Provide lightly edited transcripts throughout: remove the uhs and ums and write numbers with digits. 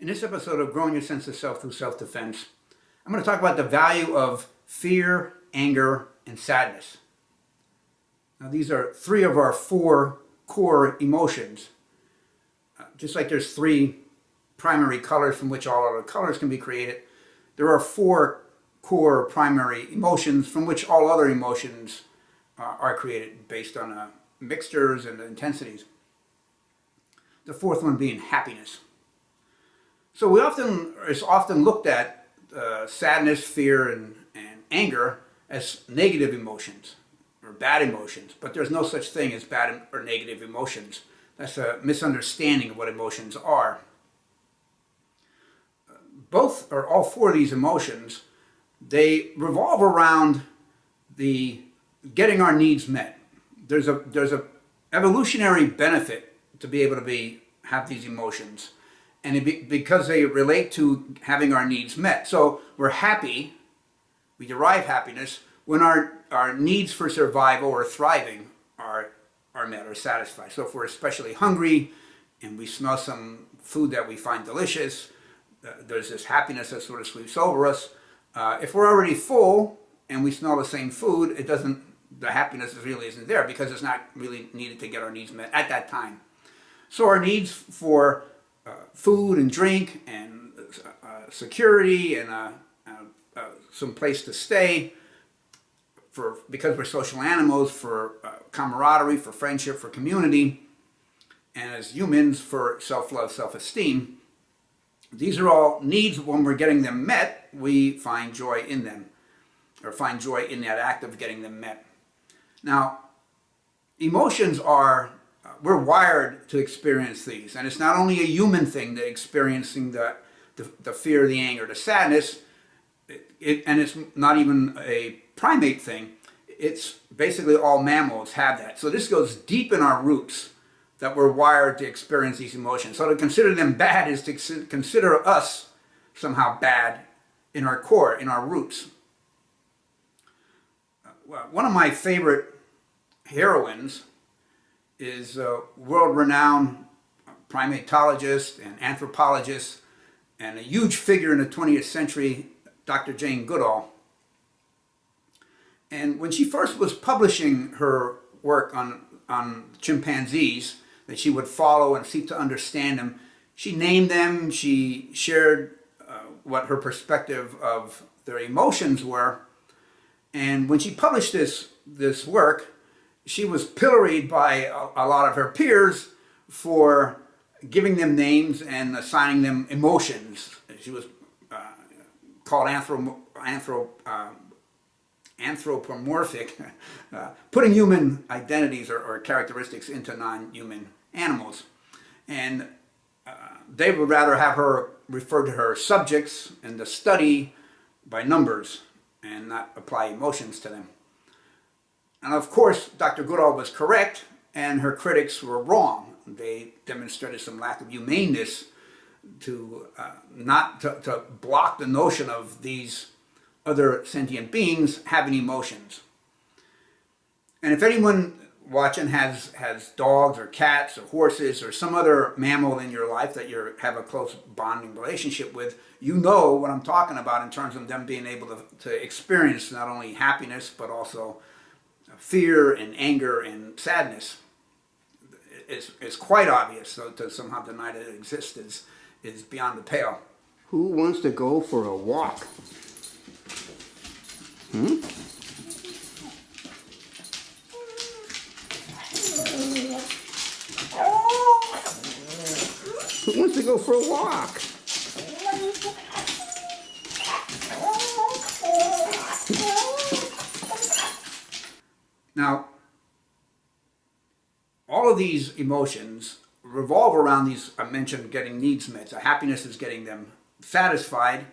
In this episode of Growing Your Sense of Self Through Self-Defense, I'm going to talk about the value of fear, anger, and sadness. Now, these are three of our four core emotions. Just like there's three primary colors from which all other colors can be created, there are four core primary emotions from which all other emotions are created based on mixtures and intensities. The fourth one being happiness. So it's often looked at sadness, fear, and anger as negative emotions or bad emotions, but there's no such thing as bad or negative emotions. That's a misunderstanding of what emotions are. Both or all four of these emotions, they revolve around the getting our needs met. There's a evolutionary benefit to be able to have these emotions. And because they relate to having our needs met. So we're happy, we derive happiness when our needs for survival or thriving are met or satisfied. So if we're especially hungry and we smell some food that we find delicious, there's this happiness that sort of sweeps over us. If we're already full and we smell the same food, the happiness really isn't there because it's not really needed to get our needs met at that time. So our needs for food and drink and security and some place to stay, because we're social animals, for camaraderie, for friendship, for community, and as humans for self-love, self-esteem. These are all needs. When we're getting them met, we find joy in them, or find joy in that act of getting them met. Now, emotions we're wired to experience these, and it's not only a human thing that experiencing the fear, the anger, the sadness, and it's not even a primate thing. It's basically all mammals have that. So this goes deep in our roots that we're wired to experience these emotions. So to consider them bad is to consider us somehow bad in our core, in our roots. One of my favorite heroines is a world-renowned primatologist and anthropologist and a huge figure in the 20th century, Dr. Jane Goodall. And when she first was publishing her work on chimpanzees that she would follow and seek to understand them, she named them, she shared what her perspective of their emotions were. And when she published this work, she was pilloried by a lot of her peers for giving them names and assigning them emotions. She was called anthropomorphic, putting human identities or characteristics into non-human animals. And they would rather have her refer to her subjects and the study by numbers and not apply emotions to them. And of course, Dr. Goodall was correct, and her critics were wrong. They demonstrated some lack of humaneness to block the notion of these other sentient beings having emotions. And if anyone watching has dogs or cats or horses or some other mammal in your life that you have a close bonding relationship with, you know what I'm talking about in terms of them being able to experience not only happiness but also fear and anger and sadness. It's quite obvious, so to somehow deny that it exists is beyond the pale. Who wants to go for a walk? Who wants to go for a walk? Now, all of these emotions revolve around these, I mentioned, getting needs met. So happiness is getting them satisfied,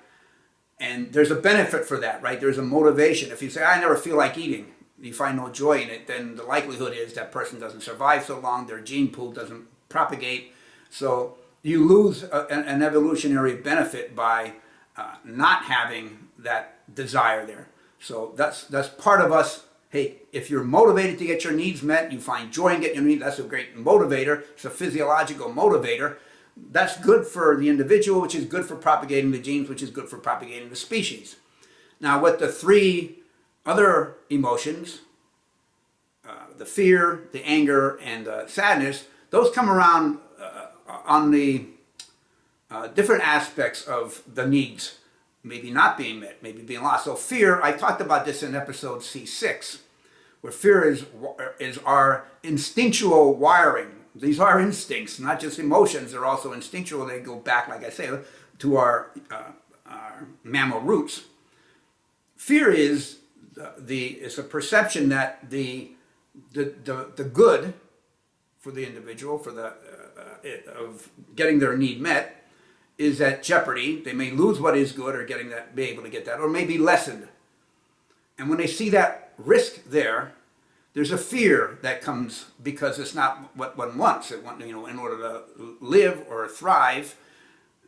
and there's a benefit for that, right? There's a motivation. If you say, I never feel like eating, you find no joy in it, then the likelihood is that person doesn't survive so long, their gene pool doesn't propagate. So you lose an evolutionary benefit by not having that desire there. So that's part of us. Hey, if you're motivated to get your needs met, you find joy in getting your needs, that's a great motivator. It's a physiological motivator. that's good for the individual, which is good for propagating the genes, which is good for propagating the species. Now, what the three other emotions, the fear, the anger, and the sadness, those come around on the different aspects of the needs, maybe not being met, maybe being lost. So fear, I talked about this in episode C6, where fear is our instinctual wiring. These are instincts, not just emotions. They're also instinctual. They go back, like I say, to our mammal roots. Fear is it's a perception that the good for the individual, for the of getting their need met, is at jeopardy. They may lose what is good, or be able to get that, or may be lessened. And when they see that risk there's a fear that comes because it's not what one wants. In order to live or thrive,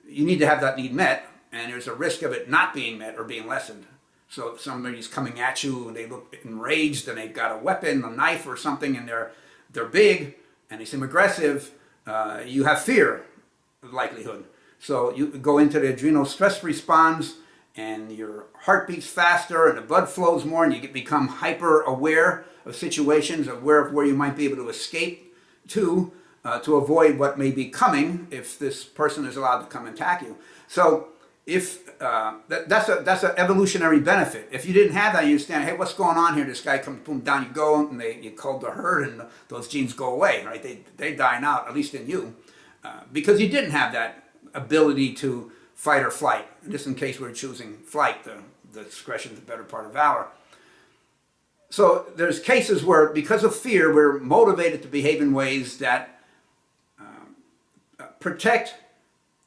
you need to have that need met, and there's a risk of it not being met or being lessened. So if somebody's coming at you and they look enraged and they've got a weapon, a knife or something, and they're big and they seem aggressive, you have fear likelihood. So you go into the adrenal stress response, and your heart beats faster and the blood flows more, and you become hyper aware of situations, aware of where you might be able to escape to avoid what may be coming if this person is allowed to come and attack you. So if that's an evolutionary benefit. If you didn't have that, you stand, hey, what's going on here? This guy comes, boom, down you go, and you called the herd, and those genes go away, right? They dying out, at least in you, because you didn't have that ability to fight or flight. Just in case we're choosing flight, the discretion is the better part of valor. So there's cases where, because of fear, we're motivated to behave in ways that protect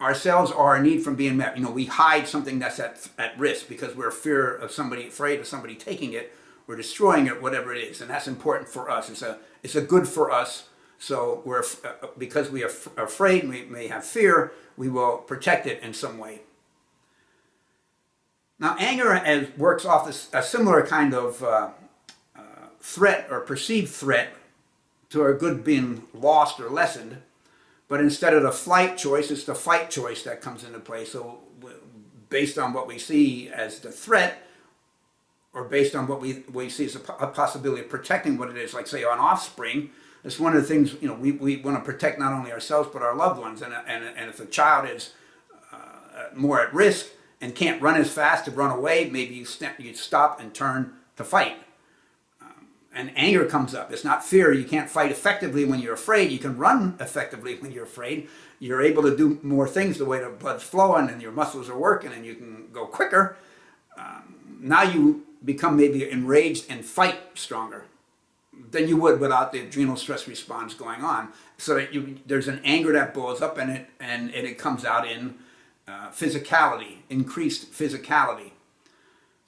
ourselves or our need from being met. We hide something that's at risk because we're afraid of somebody taking it or destroying it, whatever it is, and that's important for us. It's a good for us. So because we are afraid, we may have fear, we will protect it in some way. Now, anger works off a similar kind of threat or perceived threat to our good being lost or lessened, but instead of the flight choice, it's the fight choice that comes into play. So based on what we see as the threat, or based on what we see as a possibility of protecting what it is, like say on offspring, it's one of the things, we want to protect not only ourselves but our loved ones. And if a child is more at risk and can't run as fast to run away, maybe you stop and turn to fight. And anger comes up. It's not fear. You can't fight effectively when you're afraid. You can run effectively when you're afraid. You're able to do more things the way the blood's flowing and your muscles are working, and you can go quicker. Now you become maybe enraged and fight stronger than you would without the adrenal stress response going on. So that there's an anger that boils up in it, and it comes out in physicality, increased physicality.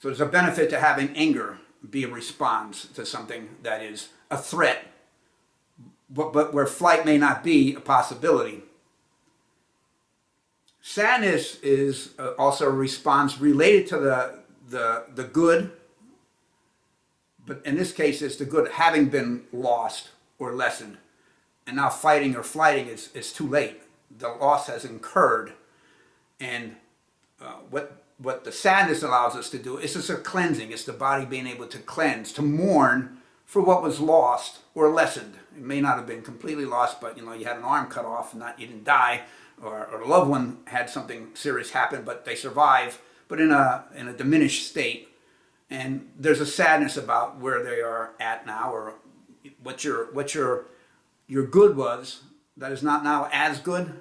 So there's a benefit to having anger be a response to something that is a threat, but where flight may not be a possibility. Sadness is also a response related to the good, but in this case it's the good having been lost or lessened, and now fighting or flighting is too late. The loss has incurred, and what the sadness allows us to do is just a cleansing. It's the body being able to cleanse, to mourn for what was lost or lessened. It may not have been completely lost, but you had an arm cut off, and you didn't die, or a loved one had something serious happen, but they survive, but in a diminished state. And there's a sadness about where they are at now, or what your good was that is not now as good.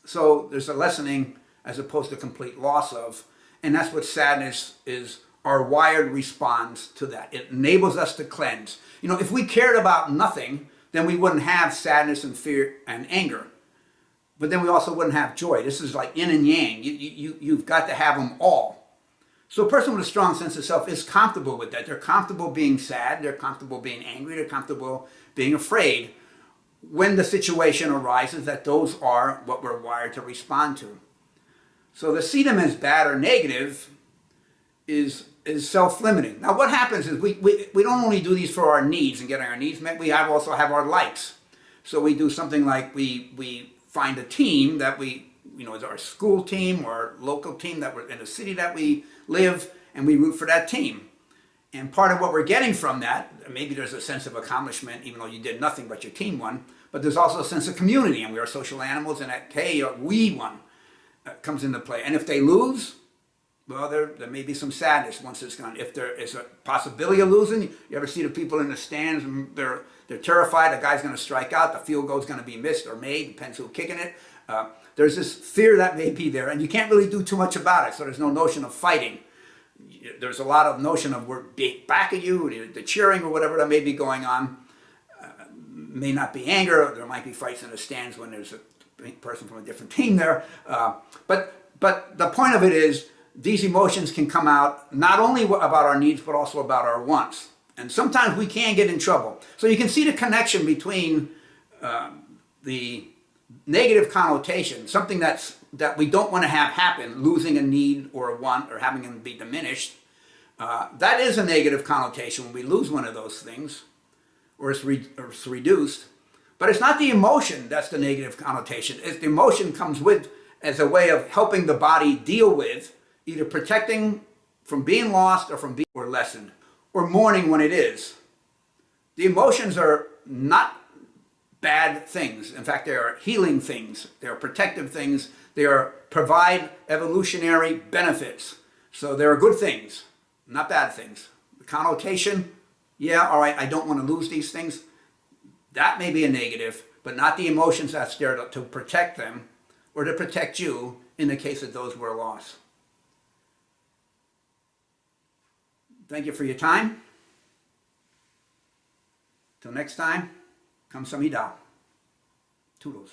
So there's a lessening as opposed to complete loss of. And that's what sadness is, our wired response to that. It enables us to cleanse. If we cared about nothing, then we wouldn't have sadness and fear and anger. But then we also wouldn't have joy. This is like yin and yang. You've got to have them all. So a person with a strong sense of self is comfortable with that. They're comfortable being sad. They're comfortable being angry. They're comfortable being afraid when the situation arises that those are what we're wired to respond to. So to see them as bad or negative is self-limiting. Now what happens is we don't only do these for our needs and getting our needs met, we also have our likes. So we do something like we find a team that we, is our school team or our local team that we're in the city that we live, and we root for that team. And part of what we're getting from that, maybe there's a sense of accomplishment, even though you did nothing but your team won, but there's also a sense of community, and we are social animals, and that, hey, we won comes into play. And if they lose, well, there may be some sadness once it's gone. If there is a possibility of losing, you ever see the people in the stands, and they're terrified the guy's going to strike out, the field goal's going to be missed or made, depends who's kicking it. There's this fear that may be there, and you can't really do too much about it, so there's no notion of fighting. There's a lot of notion of we're back at you, the cheering or whatever that may be going on. May not be anger, there might be fights in the stands when there's a person from a different team there. But the point of it is, these emotions can come out not only about our needs, but also about our wants. And sometimes we can get in trouble. So you can see the connection between the negative connotation, something that we don't want to have happen, losing a need or a want or having them be diminished. That is a negative connotation when we lose one of those things, or it's reduced. But it's not the emotion that's the negative connotation. It's the emotion comes with as a way of helping the body deal with either protecting from being lost or from being or lessened, or mourning when it is. The emotions are not bad things. In fact, they are healing things. They are protective things. They provide evolutionary benefits. So they're good things, not bad things. The connotation, yeah, all right, I don't want to lose these things. That may be a negative, but not the emotions that's there to protect them or to protect you in the case that those were lost. Thank you for your time. Till next time, kamsahamnida. Toodles.